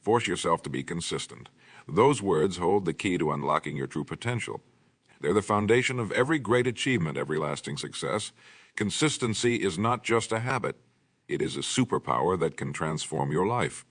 Force yourself to be consistent. Those words hold the key to unlocking your true potential. They're the foundation of every great achievement, every lasting success. Consistency is not just a habit. It is a superpower that can transform your life.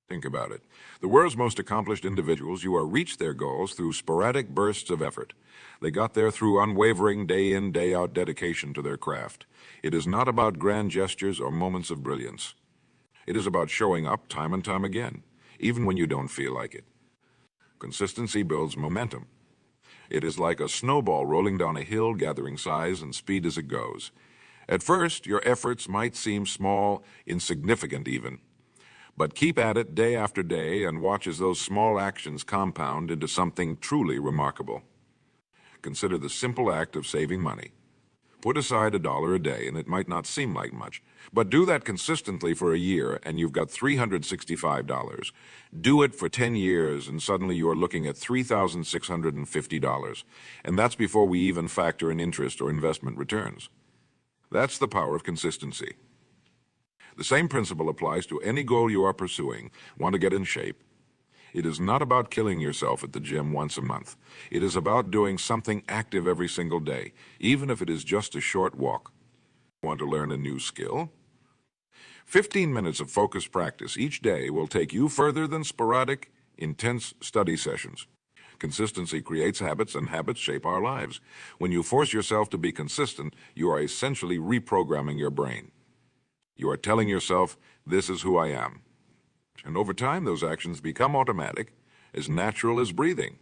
Think about it. The world's most accomplished individuals reached their goals through sporadic bursts of effort. They got there through unwavering day-in, day-out dedication to their craft. It is not about grand gestures or moments of brilliance. It is about showing up time and time again, even when you don't feel like it. Consistency builds momentum. It is like a snowball rolling down a hill, gathering size and speed as it goes. At first, your efforts might seem small, insignificant even. But keep at it day after day and watch as those small actions compound into something truly remarkable. Consider the simple act of saving money. Put aside $1 a day, and it might not seem like much, but do that consistently for a year, and you've got $365. Do it for 10 years, and suddenly you're looking at $3,650, and that's before we even factor in interest or investment returns. That's the power of consistency. The same principle applies to any goal you are pursuing. Want to get in shape? It is not about killing yourself at the gym once a month. It is about doing something active every single day, even if it is just a short walk. Want to learn a new skill? 15 minutes of focused practice each day will take you further than sporadic, intense study sessions. Consistency creates habits, and habits shape our lives. When you force yourself to be consistent, you are essentially reprogramming your brain. You are telling yourself, this is who I am. And over time, those actions become automatic, as natural as breathing.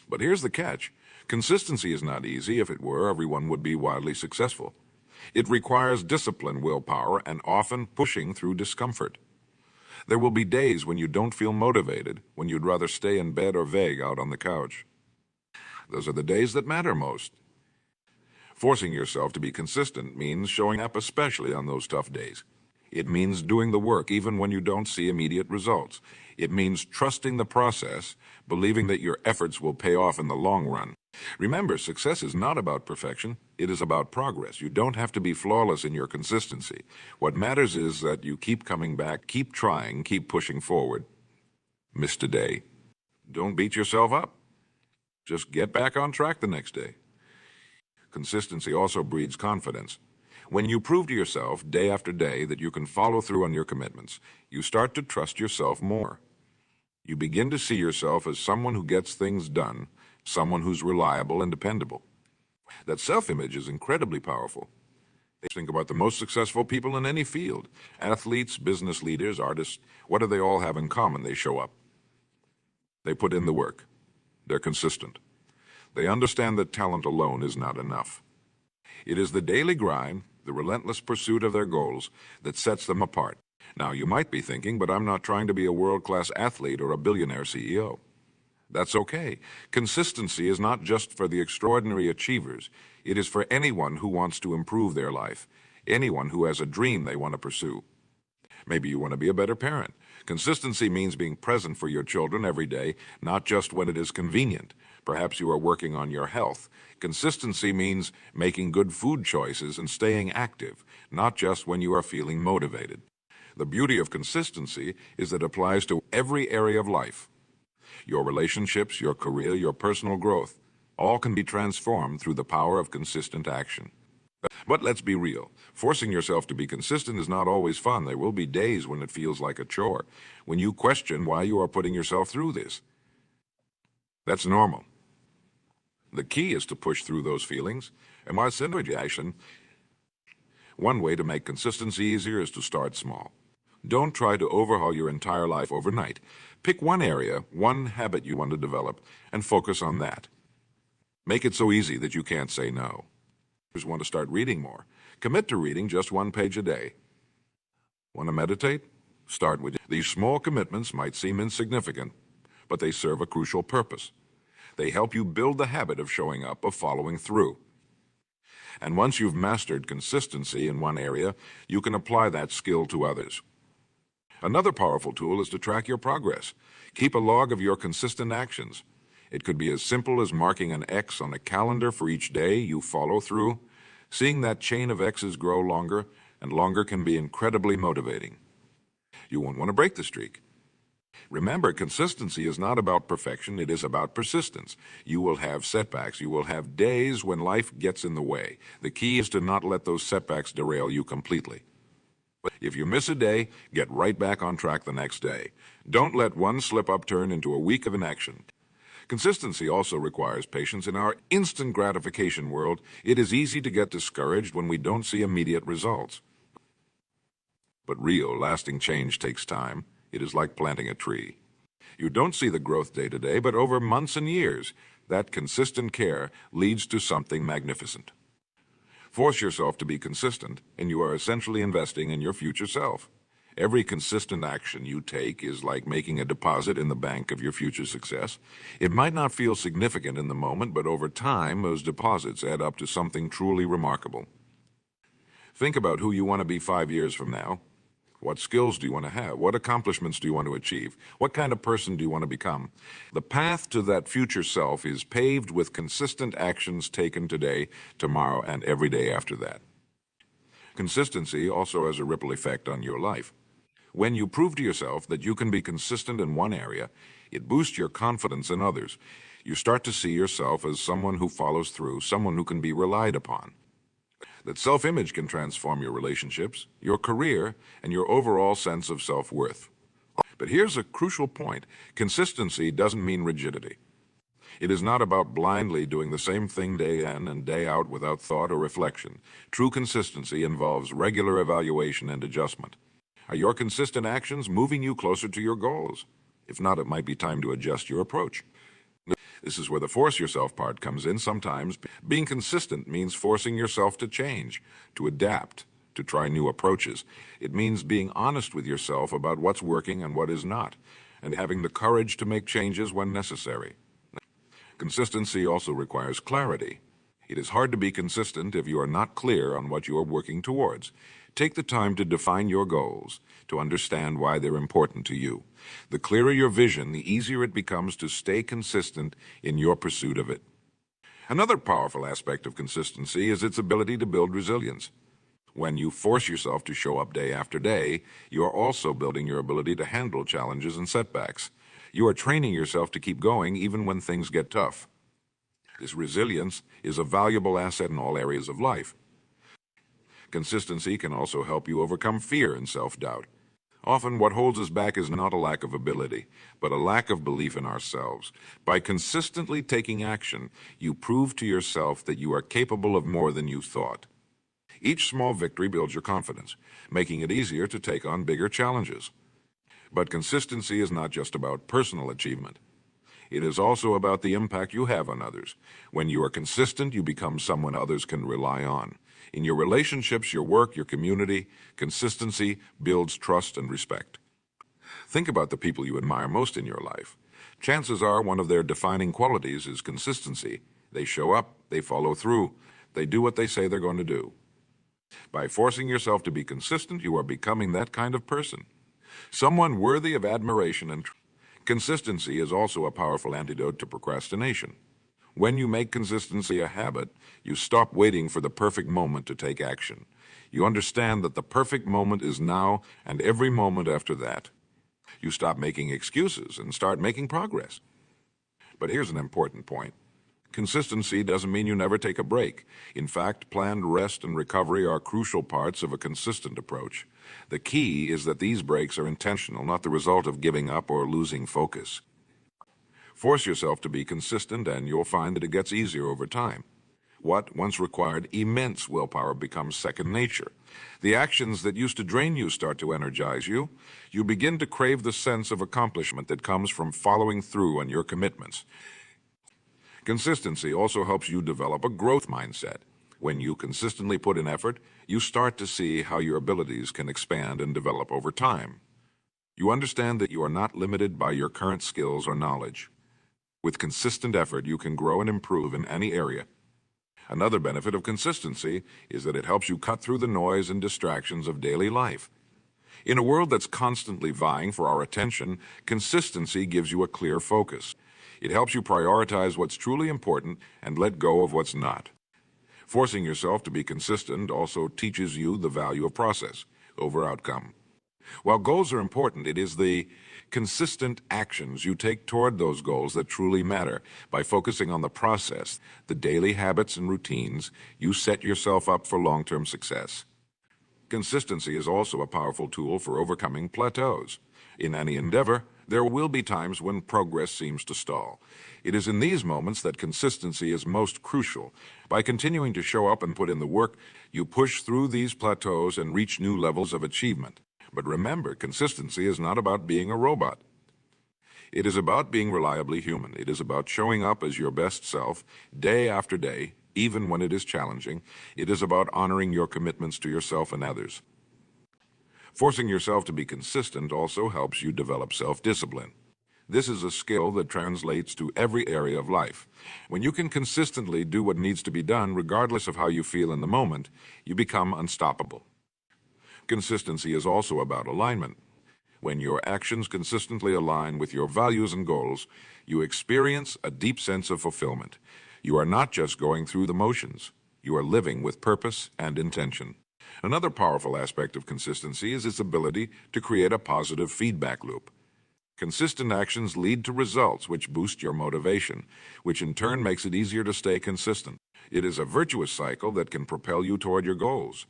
But here's the catch. Consistency is not easy. If it were, everyone would be wildly successful. It requires discipline, willpower, and often pushing through discomfort. There will be days when you don't feel motivated, when you'd rather stay in bed or vague out on the couch. Those are the days that matter most. Forcing yourself to be consistent means showing up especially on those tough days. It means doing the work even when you don't see immediate results. It means trusting the process, believing that your efforts will pay off in the long run. Remember, success is not about perfection. It is about progress. You don't have to be flawless in your consistency. What matters is that you keep coming back, keep trying, keep pushing forward. Missed a day. Don't beat yourself up. Just get back on track the next day. Consistency also breeds confidence. When you prove to yourself day after day that you can follow through on your commitments, you start to trust yourself more. You begin to see yourself as someone who gets things done, someone who's reliable and dependable. That self-image is incredibly powerful. Think about the most successful people in any field. Athletes, business leaders, artists. What do they all have in common? They show up. They put in the work. They're consistent. They understand that talent alone is not enough. It is the daily grind, the relentless pursuit of their goals, that sets them apart. Now, you might be thinking, but I'm not trying to be a world-class athlete or a billionaire CEO. That's okay. Consistency is not just for the extraordinary achievers. It is for anyone who wants to improve their life, anyone who has a dream they want to pursue. Maybe you want to be a better parent. Consistency means being present for your children every day, not just when it is convenient. Perhaps you are working on your health. Consistency means making good food choices and staying active, not just when you are feeling motivated. The beauty of consistency is that it applies to every area of life. Your relationships, your career, your personal growth, all can be transformed through the power of consistent action. But let's be real. Forcing yourself to be consistent is not always fun. There will be days when it feels like a chore, when you question why you are putting yourself through this. That's normal. The key is to push through those feelings. And while action, one way to make consistency easier is to start small. Don't try to overhaul your entire life overnight. Pick one area, one habit you want to develop, and focus on that. Make it so easy that you can't say no. Just want to start reading more. Commit to reading just 1 page a day. Want to meditate? Start with it. These small commitments might seem insignificant, but they serve a crucial purpose. They help you build the habit of showing up, of following through. And once you've mastered consistency in one area, you can apply that skill to others. Another powerful tool is to track your progress. Keep a log of your consistent actions. It could be as simple as marking an X on a calendar for each day you follow through. Seeing that chain of X's grow longer and longer can be incredibly motivating. You won't want to break the streak. Remember, consistency is not about perfection, it is about persistence. You will have setbacks. You will have days when life gets in the way. The key is to not let those setbacks derail you completely. If you miss a day, get right back on track the next day. Don't let one slip-up turn into a week of inaction. Consistency also requires patience. In our instant gratification world, it is easy to get discouraged when we don't see immediate results. But real, lasting change takes time. It is like planting a tree. You don't see the growth day to day, but over months and years, that consistent care leads to something magnificent. Force yourself to be consistent, and you are essentially investing in your future self. Every consistent action you take is like making a deposit in the bank of your future success. It might not feel significant in the moment, but over time, those deposits add up to something truly remarkable. Think about who you want to be 5 years from now. What skills do you want to have? What accomplishments do you want to achieve? What kind of person do you want to become? The path to that future self is paved with consistent actions taken today, tomorrow, and every day after that. Consistency also has a ripple effect on your life. When you prove to yourself that you can be consistent in one area, it boosts your confidence in others. You start to see yourself as someone who follows through, someone who can be relied upon. That self-image can transform your relationships, your career, and your overall sense of self-worth. But here's a crucial point. Consistency doesn't mean rigidity. It is not about blindly doing the same thing day in and day out without thought or reflection. True consistency involves regular evaluation and adjustment. Are your consistent actions moving you closer to your goals? If not, it might be time to adjust your approach. This is where the force yourself part comes in. Sometimes being consistent means forcing yourself to change, to adapt, to try new approaches. It means being honest with yourself about what's working and what is not, and having the courage to make changes when necessary. Consistency also requires clarity. It is hard to be consistent if you are not clear on what you are working towards. Take the time to define your goals, to understand why they're important to you. The clearer your vision, the easier it becomes to stay consistent in your pursuit of it. Another powerful aspect of consistency is its ability to build resilience. When you force yourself to show up day after day, you are also building your ability to handle challenges and setbacks. You are training yourself to keep going even when things get tough. This resilience is a valuable asset in all areas of life. Consistency can also help you overcome fear and self-doubt. Often what holds us back is not a lack of ability, but a lack of belief in ourselves. By consistently taking action, you prove to yourself that you are capable of more than you thought. Each small victory builds your confidence, making it easier to take on bigger challenges. But consistency is not just about personal achievement. It is also about the impact you have on others. When you are consistent, you become someone others can rely on. In your relationships, your work, your community, consistency builds trust and respect. Think about the people you admire most in your life. Chances are one of their defining qualities is consistency. They show up, they follow through, they do what they say they're going to do. By forcing yourself to be consistent, you are becoming that kind of person. Someone worthy of admiration and consistency is also a powerful antidote to procrastination. When you make consistency a habit, you stop waiting for the perfect moment to take action. You understand that the perfect moment is now and every moment after that. You stop making excuses and start making progress. But here's an important point. Consistency doesn't mean you never take a break. In fact, planned rest and recovery are crucial parts of a consistent approach. The key is that these breaks are intentional, not the result of giving up or losing focus. Force yourself to be consistent and you'll find that it gets easier over time. What once required immense willpower becomes second nature. The actions that used to drain you start to energize you. You begin to crave the sense of accomplishment that comes from following through on your commitments. Consistency also helps you develop a growth mindset. When you consistently put in effort, you start to see how your abilities can expand and develop over time. You understand that you are not limited by your current skills or knowledge. With consistent effort, you can grow and improve in any area. Another benefit of consistency is that it helps you cut through the noise and distractions of daily life. In a world that's constantly vying for our attention, consistency gives you a clear focus. It helps you prioritize what's truly important and let go of what's not. Forcing yourself to be consistent also teaches you the value of process over outcome. While goals are important, it is the consistent actions you take toward those goals that truly matter. By focusing on the process, the daily habits and routines, you set yourself up for long-term success. Consistency is also a powerful tool for overcoming plateaus. In any endeavor, there will be times when progress seems to stall. It is in these moments that consistency is most crucial. By continuing to show up and put in the work, you push through these plateaus and reach new levels of achievement. But remember, consistency is not about being a robot. It is about being reliably human. It is about showing up as your best self day after day, even when it is challenging. It is about honoring your commitments to yourself and others. Forcing yourself to be consistent also helps you develop self-discipline. This is a skill that translates to every area of life. When you can consistently do what needs to be done, regardless of how you feel in the moment, you become unstoppable. Consistency is also about alignment. When your actions consistently align with your values and goals, you experience a deep sense of fulfillment. You are not just going through the motions. You are living with purpose and intention. Another powerful aspect of consistency is its ability to create a positive feedback loop. Consistent actions lead to results which boost your motivation, which in turn makes it easier to stay consistent. It is a virtuous cycle that can propel you toward your goals.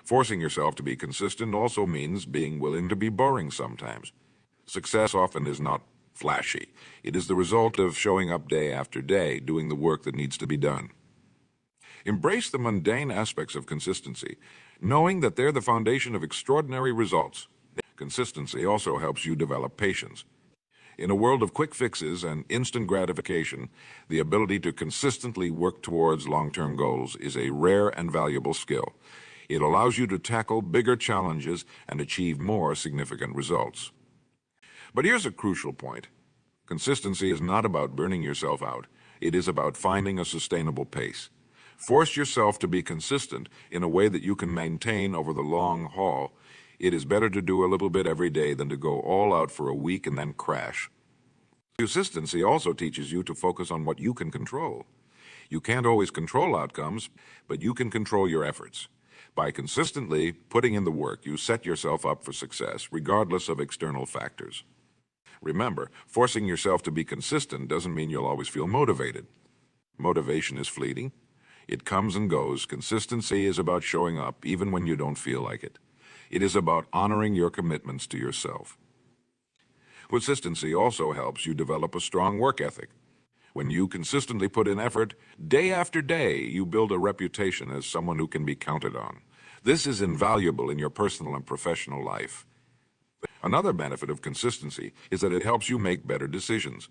Forcing yourself to be consistent also means being willing to be boring sometimes. Success often is not flashy. It is the result of showing up day after day, doing the work that needs to be done. Embrace the mundane aspects of consistency, knowing that they're the foundation of extraordinary results. Consistency also helps you develop patience. In a world of quick fixes and instant gratification, the ability to consistently work towards long-term goals is a rare and valuable skill. It allows you to tackle bigger challenges and achieve more significant results. But here's a crucial point. Consistency is not about burning yourself out. It is about finding a sustainable pace. Force yourself to be consistent in a way that you can maintain over the long haul. It is better to do a little bit every day than to go all out for a week and then crash. Consistency also teaches you to focus on what you can control. You can't always control outcomes, but you can control your efforts. By consistently putting in the work, you set yourself up for success, regardless of external factors. Remember, forcing yourself to be consistent doesn't mean you'll always feel motivated. Motivation is fleeting. It comes and goes. Consistency is about showing up even when you don't feel like it. It is about honoring your commitments to yourself. Consistency also helps you develop a strong work ethic. When you consistently put in effort, day after day, you build a reputation as someone who can be counted on. This is invaluable in your personal and professional life. Another benefit of consistency is that it helps you make better decisions.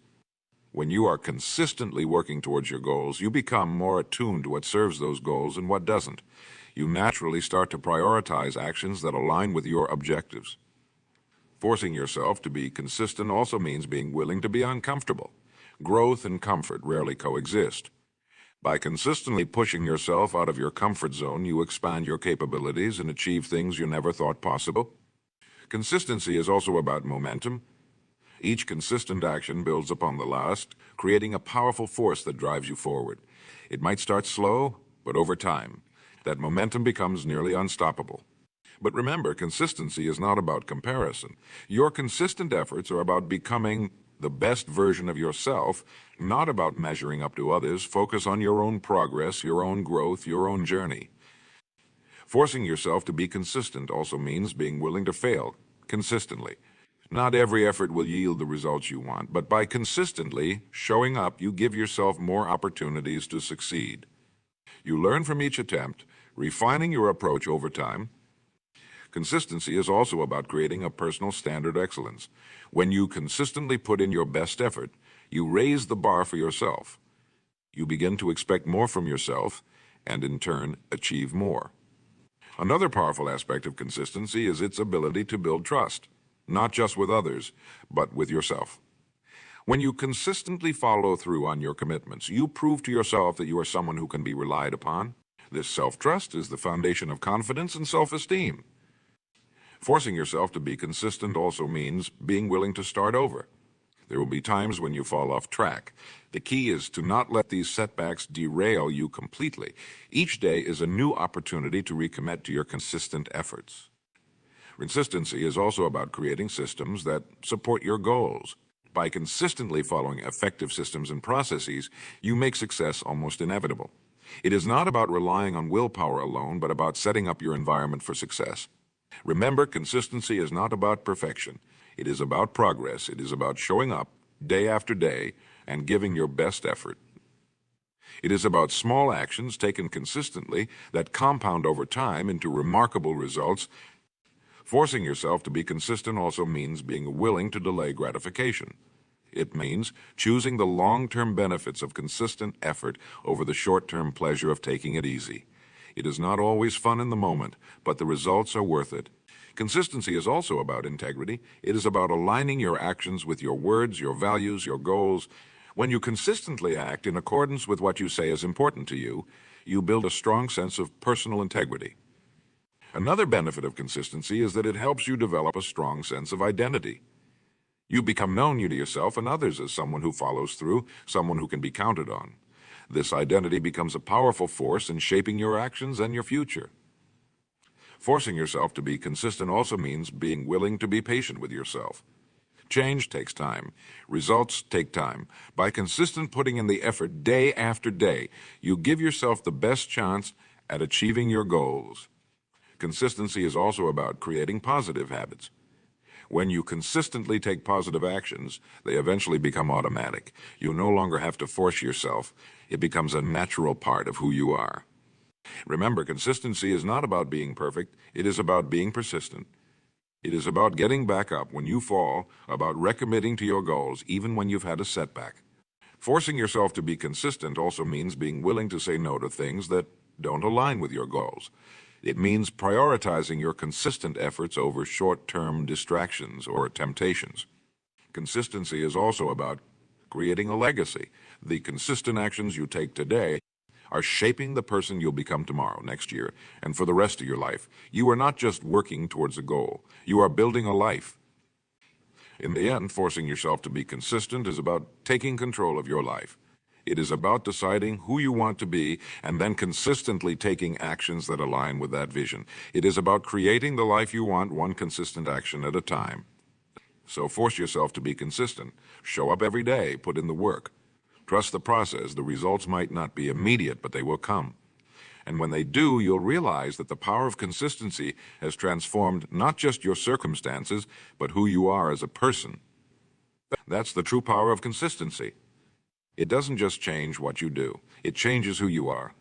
When you are consistently working towards your goals, you become more attuned to what serves those goals and what doesn't. You naturally start to prioritize actions that align with your objectives. Forcing yourself to be consistent also means being willing to be uncomfortable. Growth and comfort rarely coexist. By consistently pushing yourself out of your comfort zone, you expand your capabilities and achieve things you never thought possible. Consistency is also about momentum. Each consistent action builds upon the last, creating a powerful force that drives you forward. It might start slow, but over time, that momentum becomes nearly unstoppable. But remember, consistency is not about comparison. Your consistent efforts are about becoming the best version of yourself, not about measuring up to others. Focus on your own progress, your own growth, your own journey. Forcing yourself to be consistent also means being willing to fail consistently. Not every effort will yield the results you want, but by consistently showing up, you give yourself more opportunities to succeed. You learn from each attempt, refining your approach over time. Consistency is also about creating a personal standard of excellence. When you consistently put in your best effort, you raise the bar for yourself. You begin to expect more from yourself and, in turn, achieve more. Another powerful aspect of consistency is its ability to build trust, not just with others, but with yourself. When you consistently follow through on your commitments, you prove to yourself that you are someone who can be relied upon. This self-trust is the foundation of confidence and self-esteem. Forcing yourself to be consistent also means being willing to start over. There will be times when you fall off track. The key is to not let these setbacks derail you completely. Each day is a new opportunity to recommit to your consistent efforts. Consistency is also about creating systems that support your goals. By consistently following effective systems and processes, you make success almost inevitable. It is not about relying on willpower alone, but about setting up your environment for success. Remember, consistency is not about perfection. It is about progress. It is about showing up day after day and giving your best effort. It is about small actions taken consistently that compound over time into remarkable results. Forcing yourself to be consistent also means being willing to delay gratification. It means choosing the long-term benefits of consistent effort over the short-term pleasure of taking it easy. It is not always fun in the moment, but the results are worth it. Consistency is also about integrity. It is about aligning your actions with your words, your values, your goals. When you consistently act in accordance with what you say is important to you, you build a strong sense of personal integrity. Another benefit of consistency is that it helps you develop a strong sense of identity. You become known to yourself and others as someone who follows through, someone who can be counted on. This identity becomes a powerful force in shaping your actions and your future. Forcing yourself to be consistent also means being willing to be patient with yourself. Change takes time. Results take time. By consistent putting in the effort day after day, you give yourself the best chance at achieving your goals. Consistency is also about creating positive habits. When you consistently take positive actions, they eventually become automatic. You no longer have to force yourself. It becomes a natural part of who you are. Remember, consistency is not about being perfect. It is about being persistent. It is about getting back up when you fall, about recommitting to your goals even when you've had a setback. Forcing yourself to be consistent also means being willing to say no to things that don't align with your goals. It means prioritizing your consistent efforts over short-term distractions or temptations. Consistency is also about creating a legacy. The consistent actions you take today are shaping the person you'll become tomorrow, next year, and for the rest of your life. You are not just working towards a goal. You are building a life. In the end, forcing yourself to be consistent is about taking control of your life. It is about deciding who you want to be and then consistently taking actions that align with that vision. It is about creating the life you want, one consistent action at a time. So force yourself to be consistent. Show up every day. Put in the work. Trust the process. The results might not be immediate, but they will come. And when they do, you'll realize that the power of consistency has transformed not just your circumstances, but who you are as a person. That's the true power of consistency. It doesn't just change what you do. It changes who you are.